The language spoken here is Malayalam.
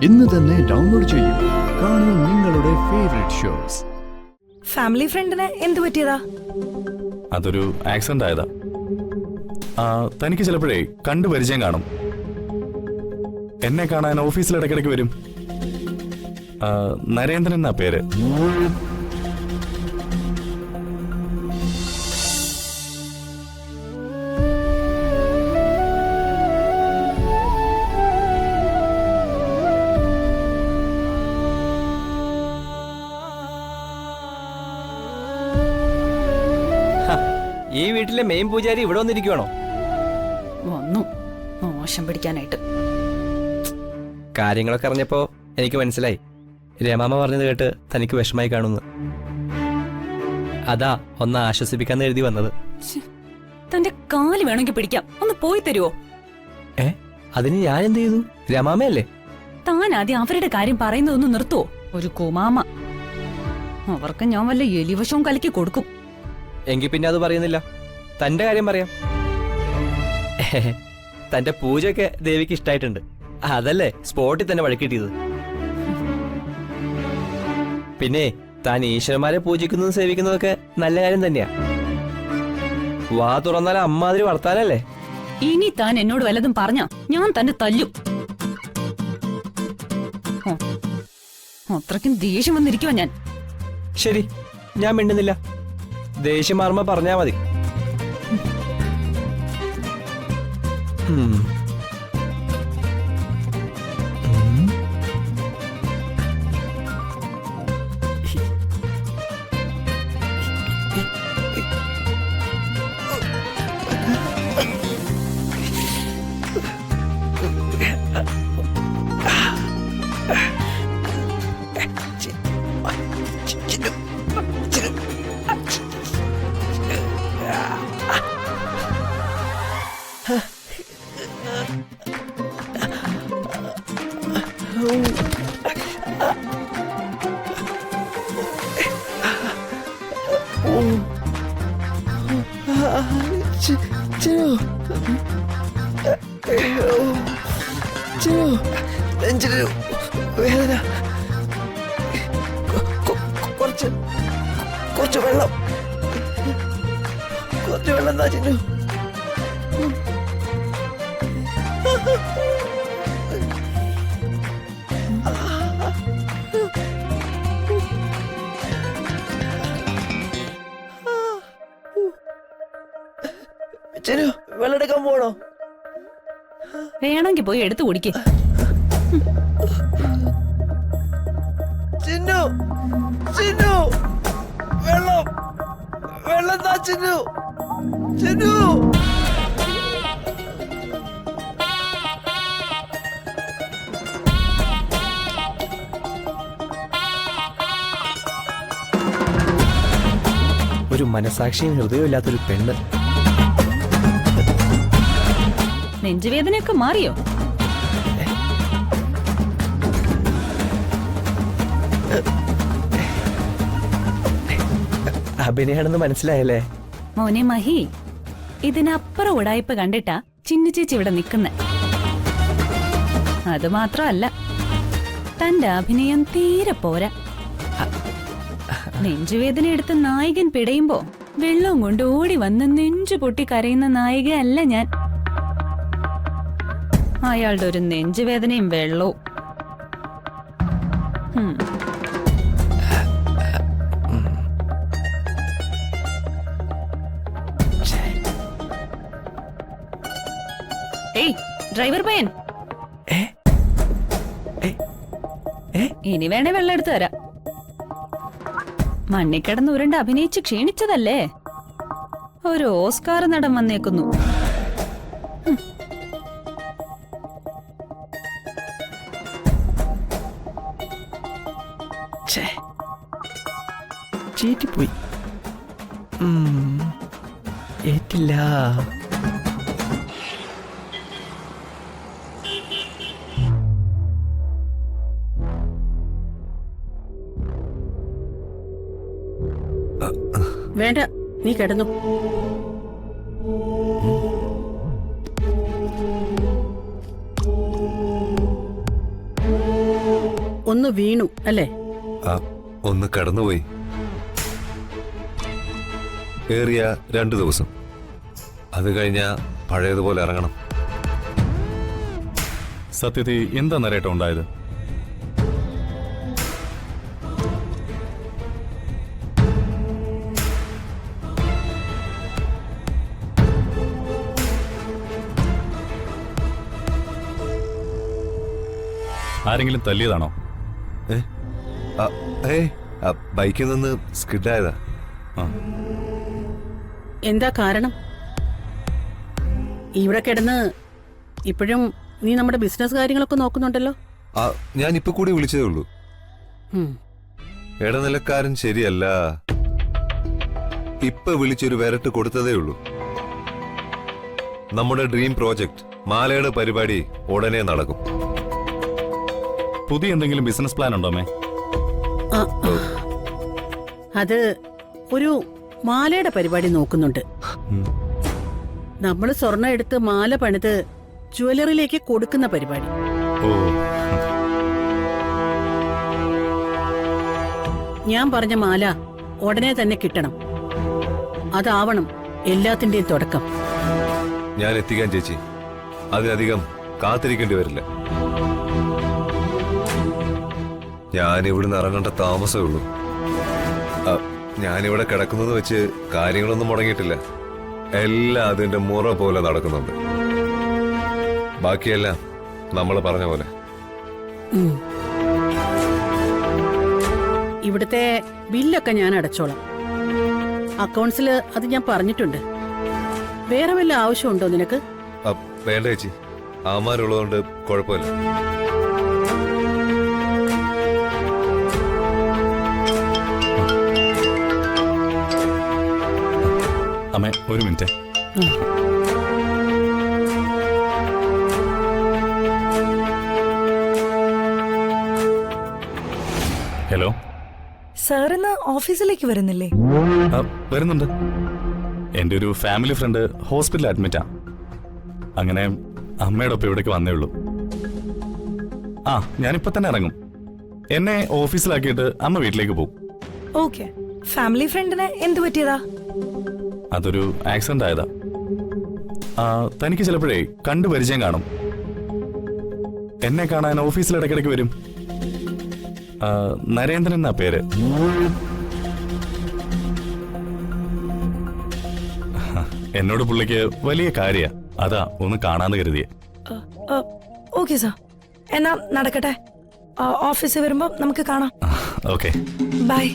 ഇന്ന് തന്നെ ഡൗൺലോഡ് ചെയ്യൂ. കാണൂ നിങ്ങളുടെ ഫേവറേറ്റ് ഷോസ്. ഫാമിലി ഫ്രണ്ടിന് എന്ത് പറ്റിയതാ? അതൊരു ആക്സിഡന്റ് ആയതാ. തനിക്ക് ചിലപ്പോഴേ കണ്ടു പരിചയം കാണും. എന്നെ കാണാൻ ഓഫീസിൽ ഇടയ്ക്കിടയ്ക്ക് വരും. നരേന്ദ്രൻ എന്നാ പേര്. ഈ വീട്ടിലെ മെയിൻ പൂജാരി ഇവിടെ വന്നിരിക്കുവാണോ? വന്നു മോശം പിടിക്കാനായിട്ട്. കാര്യങ്ങളൊക്കെ അറിഞ്ഞപ്പോ എനിക്ക് മനസ്സിലായി, രമാമ പറഞ്ഞത് കേട്ട് തനിക്ക് വിഷമായി കാണുന്നു. അതാ ഒന്ന് ആശ്വസിപ്പിക്കാന്ന് എഴുതി വന്നത്. തന്റെ കാല് വേണമെങ്കിൽ പിടിക്കാം, ഒന്ന് പോയി തരുവോ? അതിന് ഞാൻ എന്ത് ചെയ്തു? രമാമയല്ലേ? താൻ ആദ്യം അവരുടെ കാര്യം പറയുന്നതൊന്ന് നിർത്തുവോ? ഒരു കുമാമ, അവർക്ക് ഞാൻ വല്ല എലിവശവും കലക്കി കൊടുക്കും. എങ്കിൽ പിന്നെ അത് പറയുന്നില്ല, തന്റെ കാര്യം പറയാം. തന്റെ പൂജയൊക്കെ ദേവിക്ക് ഇഷ്ടായിട്ടുണ്ട്, അതല്ലേ സ്പോട്ടിൽ തന്നെ വഴക്കിട്ടിയത്. പിന്നെ താൻ ഈശ്വരന്മാരെ പൂജിക്കുന്നതും സേവിക്കുന്നതൊക്കെ നല്ല കാര്യം തന്നെയാ. വാ തുറന്നാലും അമ്മാതിരി വർത്താനല്ലേ. ഇനി താൻ എന്നോട് വല്ലതും പറഞ്ഞ ഞാൻ തന്നെ തല്ലും. അത്രയ്ക്കും ദേഷ്യം വന്നിരിക്കുവാ ഞാൻ. ശരി, ഞാൻ മിണ്ടുന്നില്ല. ദേഷ്യം മാറുമ്പോ പറഞ്ഞാ മതി. നെഞ്ചിന് വേദന. കുറച്ച് വെള്ളം എന്താ ചിന്നു? ചിന്നു, വെള്ളം എടുക്കാൻ പോണോ? വേണമെങ്കിൽ പോയി എടുത്തു കുടിക്കേ. ചിന്നു, ചിന്നു, വെള്ളം എന്താ ചിന്നു? ചിന്നു, ഒരു മനസാക്ഷിയും ഹൃദയമില്ലാത്തൊരു പെണ്ണ്. നെഞ്ചുവേദനയൊക്കെ മാറിയോ? അഭിനയാണെന്ന് മനസ്സിലായല്ലേ? മോനെ മഹി, ഇതിനപ്പുറം ഉടായ്പ കണ്ടിട്ടാ ചിന്നു ചേച്ചി ഇവിടെ നിക്കുന്നെ. അത് മാത്രമല്ല, തന്റെ അഭിനയം തീരെ പോരാ. നെഞ്ചുവേദന എടുത്ത് നായകൻ പിടയുമ്പോ വെള്ളവും കൊണ്ട് ഓടി വന്ന് നെഞ്ചു പൊട്ടി കരയുന്ന നായികയല്ല ഞാൻ. അയാളുടെ ഒരു നെഞ്ചുവേദനയും വെള്ളവും. ഏയ് ഡ്രൈവർ പയ്യൻ, ഇനി വേണേ വെള്ളം എടുത്തു തരാം. മണ്ണിക്കിടന്ന് ഉരുണ്ട് അഭിനയിച്ച് ക്ഷീണിച്ചതല്ലേ? ഒരു ഓസ്കാർ നടൻ വന്നേക്കുന്നു. ചീറ്റിപ്പോയി. ഏറ്റില്ല. വേണ്ട, നീ കിടന്നു. ഒന്ന് വീണു അല്ലേ? ആ, ഒന്ന് കടന്നുപോയി. ഏറിയ 2 ദിവസം. അത് കഴിഞ്ഞ പഴയതുപോലെ ഇറങ്ങണം. സത്യത്തിൽ എന്താ നരേട്ടം ഉണ്ടായത്? ആരെങ്കിലും തല്ലിയതാണോ? ആ, ഏയ്, ആ, ബൈക്കിൽ നിന്ന് സ്കിഡായതാ. ആ, എന്താ കാരണം? ഇവിടെ കിടന്ന് ഇപ്പോഴും നീ നമ്മുടെ ബിസിനസ് കാര്യങ്ങളൊക്കെ നോക്കുന്നുണ്ടല്ലോ. ആ, ഞാൻ ഇപ്പൊ കൂടി വിളിച്ചതേ ഉള്ളൂ. ഉം. ഇടനിലക്കാരൻ ശരിയല്ല. ഇപ്പൊ വിളിച്ചൊരു വിരട്ട് കൊടുത്തതേ ഉള്ളൂ. നമ്മുടെ ഡ്രീം പ്രോജക്റ്റ് മാലയുടെ പരിപാടി ഉടനെ നടക്കും. പുതിയ എന്തെങ്കിലും ബിസിനസ് പ്ലാൻ ഉണ്ടോ മേ? ആ, അത് ഒരു മാലയുടെ പരിപാടി നോക്കുന്നുണ്ട്. നമ്മൾ സ്വർണ്ണം എടുത്ത് മാല പണിത് ജ്വല്ലറിയിലേക്ക് കൊടുക്കുന്ന പരിപാടി. ഓ, ഞാൻ പറഞ്ഞ മാല ഉടനെ തന്നെ കിട്ടണം. അതാവണം എല്ലാത്തിന്റെയും തുടക്കം. ഞാൻ എത്തിക്കാൻ ചേച്ചി. അതിനധികം കാത്തിരിക്കേണ്ടി വരില്ല. ഞാൻ ഇവിടുന്ന് ഇറങ്ങേണ്ട താമസമേ ഉള്ളൂ. ഞാനിവിടെ കിടക്കുന്നത് വെച്ച് കാര്യങ്ങളൊന്നും മുടങ്ങിയിട്ടില്ല. എല്ലാം അതിന്റെ മുറ പോലെ നടക്കുന്നുണ്ട്. ബാക്കിയെല്ലാം നമ്മൾ പറഞ്ഞ പോലെ. ഉം. ഇവിടുത്തെ ബില്ലൊക്കെ ഞാൻ അടച്ചോളാം. അക്കൗണ്ട്സിൽ അത് ഞാൻ പറഞ്ഞിട്ടുണ്ട്. വേറെ വല്ല ആവശ്യമുണ്ടോ നിനക്ക്? വേണ്ട ചേച്ചി, ആമാരുള്ളതുകൊണ്ട് കുഴപ്പമില്ല. അമ്മേ ഒരു മിനിറ്റ്. ഹലോ. സാർ ഇന്ന് ഓഫീസിലേക്ക് വരുന്നില്ലേ? ആ, വരുന്നുണ്ട്. എൻ്റെ ഒരു ഫാമിലി ഫ്രണ്ട് ഹോസ്പിറ്റലിൽ അഡ്മിറ്റാ. അങ്ങനെ അമ്മയുടെ ഒപ്പം ഇവിടേക്ക് വന്നേ ഉള്ളൂ. ആ, ഞാനിപ്പോ തന്നെ ഇറങ്ങും. എന്നെ ഓഫീസിലാക്കിയിട്ട് അമ്മ വീട്ടിലേക്ക് പോകും. ഓക്കെ. ഫാമിലി ഫ്രണ്ടിന് എന്ത് പറ്റിയതാ? അതൊരു ആക്സിഡന്റ് ആയതാ. തനിക്ക് ചിലപ്പോഴേ കണ്ടു പരിചയം കാണും. എന്നെ കാണാൻ ഓഫീസിൽ ഇടയ്ക്കിടയ്ക്ക് വരും. നരേന്ദ്രൻ എന്നാ പേര്. എന്നോട് പുള്ളിക്ക് വലിയ കാര്യ. അതാ ഒന്ന് കാണാന്ന് കരുതിയ. ഓക്കെ സാർ, എന്നാ നടക്കട്ടെ. ഓഫീസിൽ വരുമ്പോ നമുക്ക് കാണാം. Okay, by.